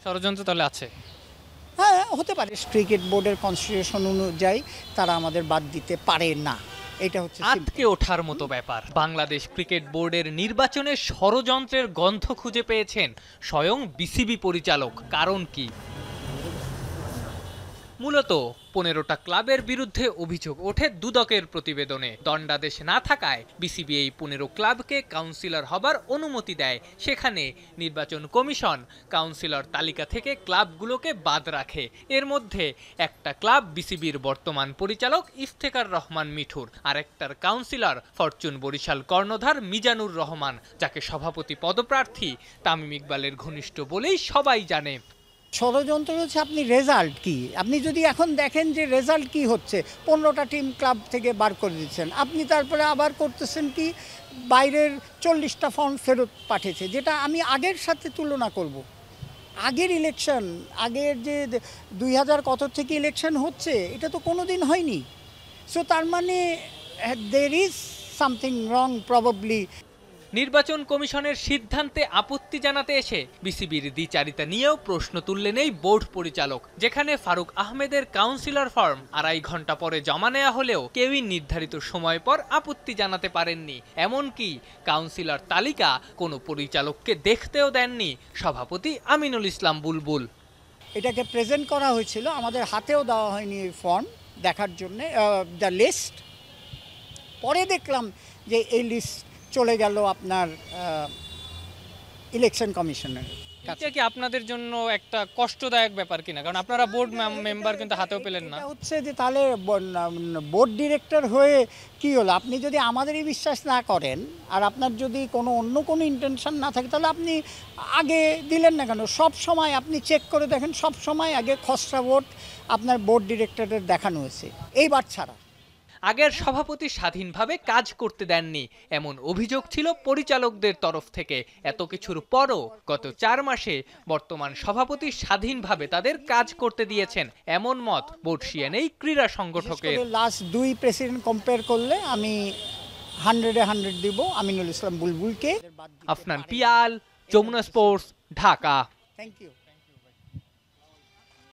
ষড়যন্ত্র তাহলে আছে? হ্যাঁ, হতে পারে। ক্রিকেট বোর্ডের কনস্টিটিউশন অনুযায়ী তারা আমাদের বাদ দিতে পারে না, এটা হচ্ছে আটকে ওঠার মতো ব্যাপার। বাংলাদেশ ক্রিকেট বোর্ডের নির্বাচনে ষড়যন্ত্রের গন্ধ খুঁজে পেয়েছেন স্বয়ং বিসিবি পরিচালক। কারণ কি? মূলত 15টা ক্লাবের বিরুদ্ধে অভিযোগ ওঠে দুদকের প্রতিবেদনে। দণ্ডাদেশ না থাকায় বিসিবি এই 15 ক্লাবকে কাউন্সিলর হবার অনুমতি দেয়। সেখানে নির্বাচন কমিশন কাউন্সিলর তালিকা থেকে ক্লাবগুলোকে বাদ রাখে। এর মধ্যে একটা ক্লাব বিসিবির বর্তমান পরিচালক ইফতেখার রহমান মিঠুর, আরেকটার কাউন্সিলর ফরচুন বরিশাল কর্ণধার মিজানুর রহমান, যাকে সভাপতি পদপ্রার্থী তামিম ইকবালের ঘনিষ্ঠ বলেই সবাই জানে। ষড়যন্ত্র হচ্ছে আপনি রেজাল্ট কি, আপনি যদি এখন দেখেন যে রেজাল্ট কি হচ্ছে, 15টা টিম ক্লাব থেকে বার করে দিচ্ছেন, আপনি তারপরে আবার করতেছেন কি বাইরের 40টা ফর্ম ফেরত পাঠিয়েছে, যেটা আমি আগের সাথে তুলনা করব। আগের ইলেকশন, আগের যে 2000 কত থেকে ইলেকশন হচ্ছে, এটা তো কোনো দিন হয়নি। সো তার মানে there is something wrong probably. নির্বাচন কমিশনের সিদ্ধান্তে আপত্তি জানাতে এসে বিসিবির দ্বিচারিতা নিয়েও প্রশ্ন তুললেন এই বোর্ড পরিচালক। যেখানে ফারুক আহমেদের কাউন্সিলর ফর্ম 2.5 ঘন্টা পরে জমা নেওয়া হলেও কেউই নির্ধারিত সময় পর আপত্তি জানাতে পারেননি। এমনকি কাউন্সিলর তালিকা কোনো পরিচালককে দেখতেও দেননি সভাপতি আমিনুল ইসলাম বুলবুল। এটাকে প্রেজেন্ট করা হয়েছিল, আমাদের হাতেও দেওয়া হয়নি এই ফর্ম দেখার জন্য, দ্য লিস্ট। পরে দেখলাম যে এই লিস্ট চলে গেল আপনার ইলেকশন কমিশনের। এটা কি আপনাদের জন্য একটা কষ্টদায়ক ব্যাপার কিনা? কারণ আপনারা বোর্ড মেম্বার কিন্তু হাতেও পেলেন না। হচ্ছে যে তাহলে বোর্ড ডিরেক্টর হয়ে কি হলো, আপনি যদি আমাদেরই বিশ্বাস না করেন আর আপনার যদি অন্য কোনো ইন্টেনশন না থাকে, তাহলে আপনি আগে দিলেন না কেন? সব সময় আপনি চেক করে দেখেন, সব সময় আগে খসড়া ভোট আপনার বোর্ড ডিরেক্টরের দেখানো হয়েছে, এইবার ছাড়া। আগের সভাপতি স্বাধীনভাবে কাজ করতে দেননি, এমন অভিযোগ ছিল পরিচালকদের তরফ থেকে। এত কিছুর পরও গত 4 মাসে বর্তমান সভাপতি স্বাধীনভাবে তাদের কাজ করতে দিয়েছেন, এমন মত বর্ষিয়ান এই ক্রীড়া সংগঠকের। লাস্ট 2 প্রেসিডেন্ট কম্পেয়ার করলে আমি 100-এ 100 দিব আমিনুল ইসলাম বুলবুলকে। Afnan Piyal, Jamuna sports, Dhaka. Thank you.